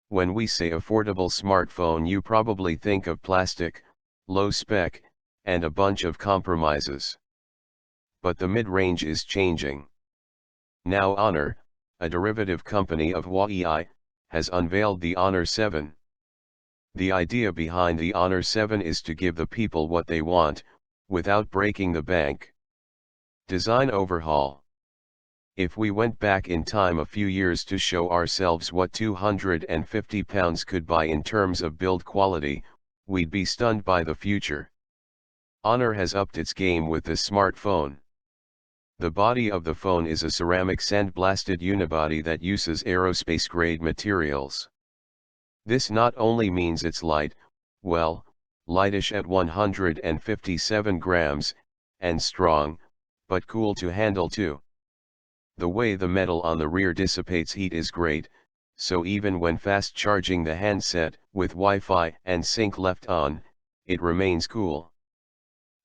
When we say affordable smartphone, you probably think of plastic, low spec, and a bunch of compromises. But the mid-range is changing. Now Honor, a derivative company of Huawei, has unveiled the Honor 7. The idea behind the Honor 7 is to give the people what they want, without breaking the bank. Design overhaul. If we went back in time a few years to show ourselves what £250 could buy in terms of build quality, we'd be stunned by the future. Honor has upped its game with this smartphone. The body of the phone is a ceramic sandblasted unibody that uses aerospace-grade materials. This not only means it's light, well, lightish at 157 grams, and strong, but cool to handle too. The way the metal on the rear dissipates heat is great, so even when fast charging the handset, with Wi-Fi and sync left on, it remains cool.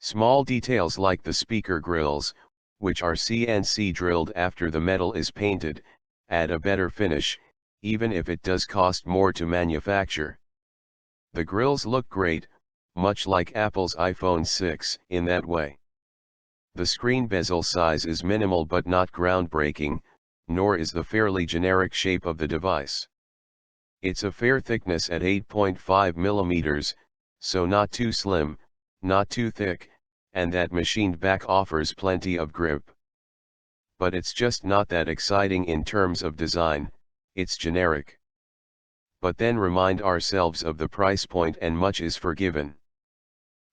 Small details like the speaker grills, which are CNC drilled after the metal is painted, add a better finish, even if it does cost more to manufacture. The grills look great, much like Apple's iPhone 6 in that way. The screen bezel size is minimal but not groundbreaking, nor is the fairly generic shape of the device. It's a fair thickness at 8.5 mm, so not too slim, not too thick, and that machined back offers plenty of grip. But it's just not that exciting in terms of design, it's generic. But then remind ourselves of the price point and much is forgiven.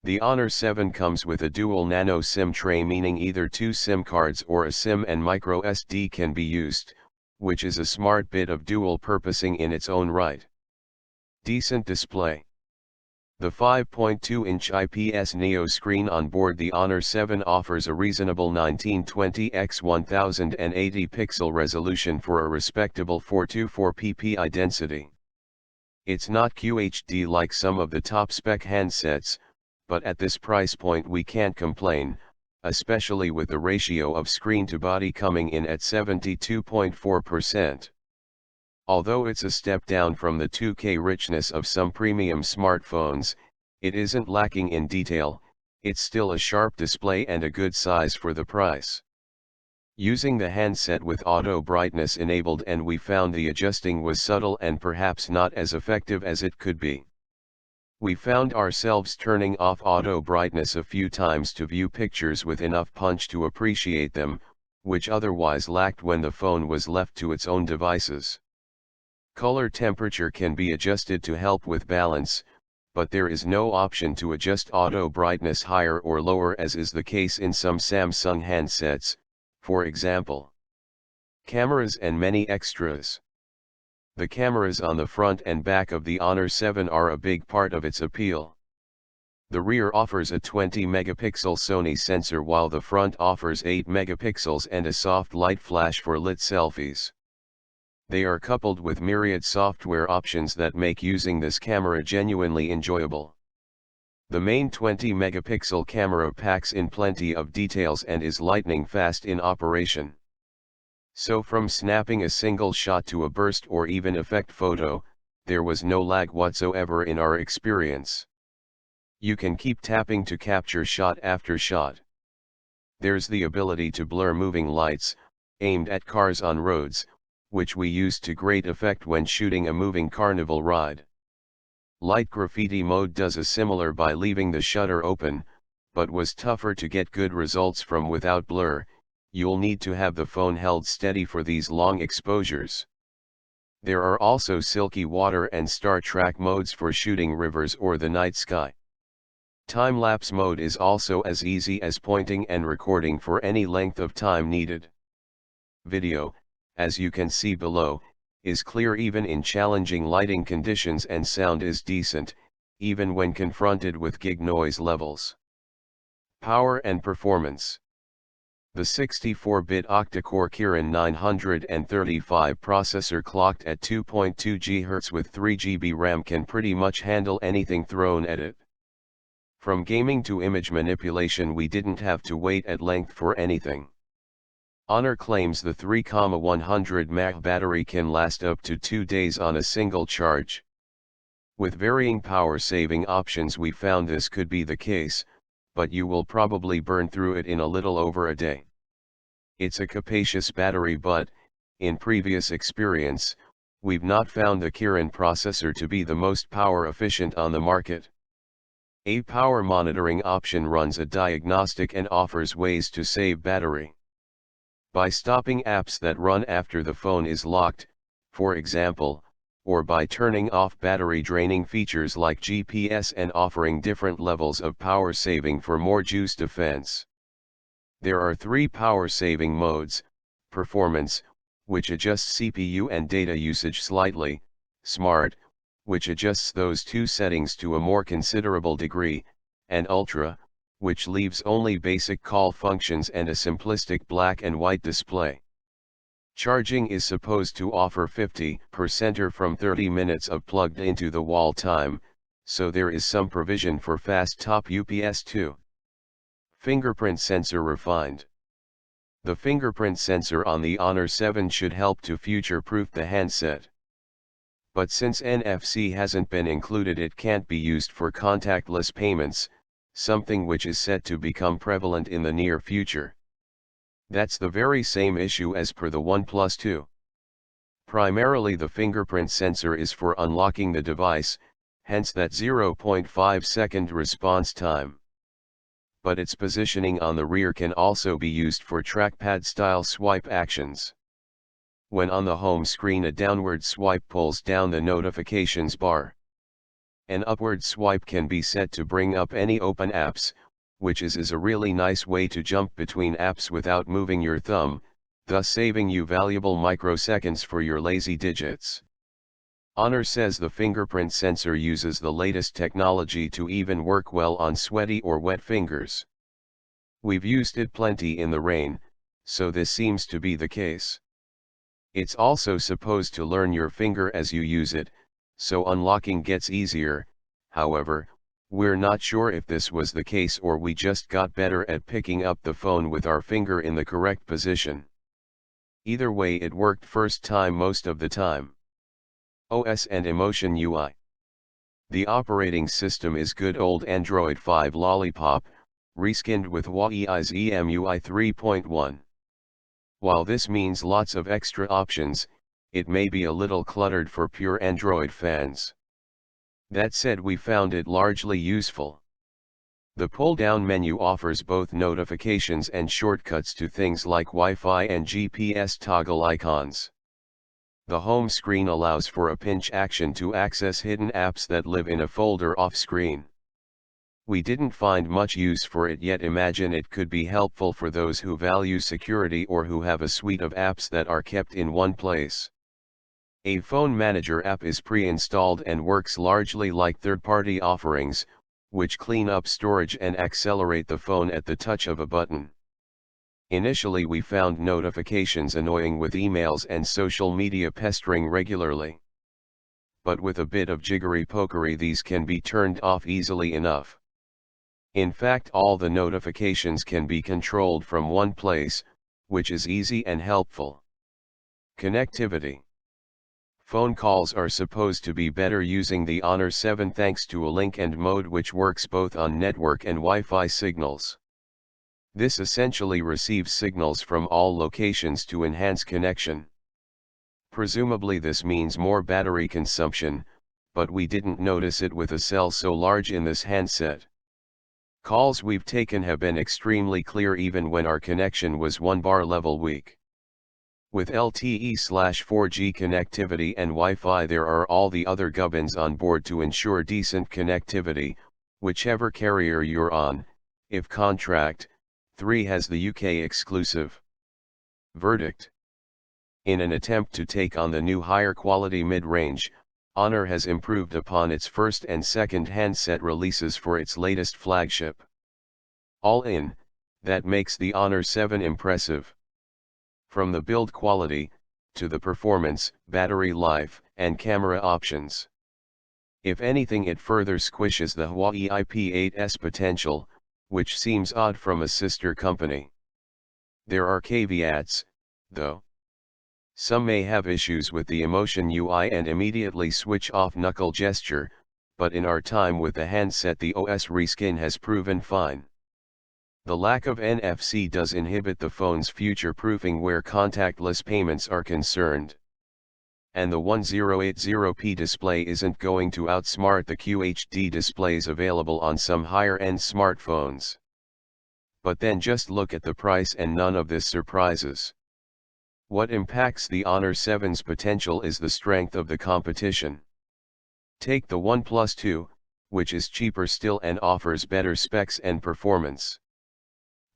The Honor 7 comes with a dual nano SIM tray, meaning either two SIM cards or a SIM and micro SD can be used, which is a smart bit of dual purposing in its own right. Decent display. The 5.2-inch IPS Neo screen on board the Honor 7 offers a reasonable 1920 x 1080 pixel resolution for a respectable 424 ppi density. It's not QHD like some of the top-spec handsets, but at this price point we can't complain, especially with the ratio of screen to body coming in at 72.4%. Although it's a step down from the 2K richness of some premium smartphones, it isn't lacking in detail, it's still a sharp display and a good size for the price. Using the handset with auto brightness enabled, and we found the adjusting was subtle and perhaps not as effective as it could be. We found ourselves turning off auto brightness a few times to view pictures with enough punch to appreciate them, which otherwise lacked when the phone was left to its own devices. Color temperature can be adjusted to help with balance, but there is no option to adjust auto brightness higher or lower, as is the case in some Samsung handsets, for example. Cameras and many extras. The cameras on the front and back of the Honor 7 are a big part of its appeal. The rear offers a 20-megapixel Sony sensor while the front offers 8 megapixels and a soft light flash for lit selfies. They are coupled with myriad software options that make using this camera genuinely enjoyable. The main 20-megapixel camera packs in plenty of details and is lightning fast in operation. So from snapping a single shot to a burst or even effect photo, there was no lag whatsoever in our experience. You can keep tapping to capture shot after shot. There's the ability to blur moving lights, aimed at cars on roads, which we used to great effect when shooting a moving carnival ride. Light graffiti mode does a similar by leaving the shutter open, but was tougher to get good results from without blur. You'll need to have the phone held steady for these long exposures. There are also silky water and Star Trek modes for shooting rivers or the night sky. Time-lapse mode is also as easy as pointing and recording for any length of time needed. Video, as you can see below, is clear even in challenging lighting conditions, and sound is decent, even when confronted with gig noise levels. Power and performance. The 64-bit octa-core Kirin 935 processor clocked at 2.2 GHz with 3 GB RAM can pretty much handle anything thrown at it. From gaming to image manipulation, we didn't have to wait at length for anything. Honor claims the 3,100 mAh battery can last up to 2 days on a single charge. With varying power-saving options we found this could be the case, but you will probably burn through it in a little over a day. It's a capacious battery but, in previous experience, we've not found the Kirin processor to be the most power efficient on the market. A power monitoring option runs a diagnostic and offers ways to save battery. By stopping apps that run after the phone is locked, for example, or by turning off battery draining features like GPS and offering different levels of power saving for more juice defense. There are 3 power saving modes: performance, which adjusts CPU and data usage slightly; smart, which adjusts those 2 settings to a more considerable degree; and ultra, which leaves only basic call functions and a simplistic black and white display. Charging is supposed to offer 50% or from 30 minutes of plugged into the wall time, so there is some provision for fast top UPS too. Fingerprint sensor refined. The fingerprint sensor on the Honor 7 should help to future-proof the handset. But since NFC hasn't been included, it can't be used for contactless payments, something which is set to become prevalent in the near future. That's the very same issue as per the OnePlus 2. Primarily the fingerprint sensor is for unlocking the device, hence that 0.5-second response time. But its positioning on the rear can also be used for trackpad-style swipe actions. When on the home screen, a downward swipe pulls down the notifications bar. An upward swipe can be set to bring up any open apps, which is a really nice way to jump between apps without moving your thumb, thus saving you valuable microseconds for your lazy digits. Honor says the fingerprint sensor uses the latest technology to even work well on sweaty or wet fingers. We've used it plenty in the rain, so this seems to be the case. It's also supposed to learn your finger as you use it, so unlocking gets easier. However, we're not sure if this was the case or we just got better at picking up the phone with our finger in the correct position. Either way, it worked first time most of the time. OS and Emotion UI. The operating system is good old Android 5 Lollipop, reskinned with Huawei's EMUI 3.1. While this means lots of extra options, it may be a little cluttered for pure Android fans. That said, we found it largely useful. The pull-down menu offers both notifications and shortcuts to things like Wi-Fi and GPS toggle icons. The home screen allows for a pinch action to access hidden apps that live in a folder off-screen. We didn't find much use for it yet. Imagine it could be helpful for those who value security or who have a suite of apps that are kept in one place. A phone manager app is pre-installed and works largely like third-party offerings, which clean up storage and accelerate the phone at the touch of a button. Initially we found notifications annoying with emails and social media pestering regularly. But with a bit of jiggery-pokery these can be turned off easily enough. In fact, all the notifications can be controlled from one place, which is easy and helpful. Connectivity. Phone calls are supposed to be better using the Honor 7 thanks to a link and mode which works both on network and Wi-Fi signals. This essentially receives signals from all locations to enhance connection. Presumably this means more battery consumption, but we didn't notice it with a cell so large in this handset. Calls we've taken have been extremely clear even when our connection was 1 bar level weak. With LTE/4G connectivity and Wi-Fi there are all the other gubbins on board to ensure decent connectivity, whichever carrier you're on. If contract 3 has the UK exclusive. Verdict. In an attempt to take on the new higher quality mid-range, Honor has improved upon its first and second handset releases for its latest flagship. All in, that makes the Honor 7 impressive. From the build quality, to the performance, battery life, and camera options. If anything, it further squishes the Huawei P8's potential, which seems odd from a sister company. There are caveats, though. Some may have issues with the Emotion UI and immediately switch off knuckle gesture, but in our time with the handset the OS reskin has proven fine. The lack of NFC does inhibit the phone's future-proofing where contactless payments are concerned. And the 1080p display isn't going to outsmart the QHD displays available on some higher-end smartphones. But then just look at the price and none of this surprises. What impacts the Honor 7's potential is the strength of the competition. Take the OnePlus 2, which is cheaper still and offers better specs and performance.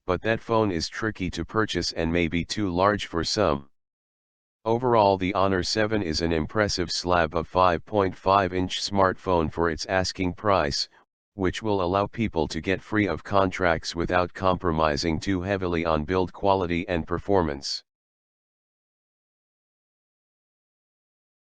But that phone is tricky to purchase and may be too large for some. Overall, the Honor 7 is an impressive slab of 5.5-inch smartphone for its asking price, which will allow people to get free of contracts without compromising too heavily on build quality and performance.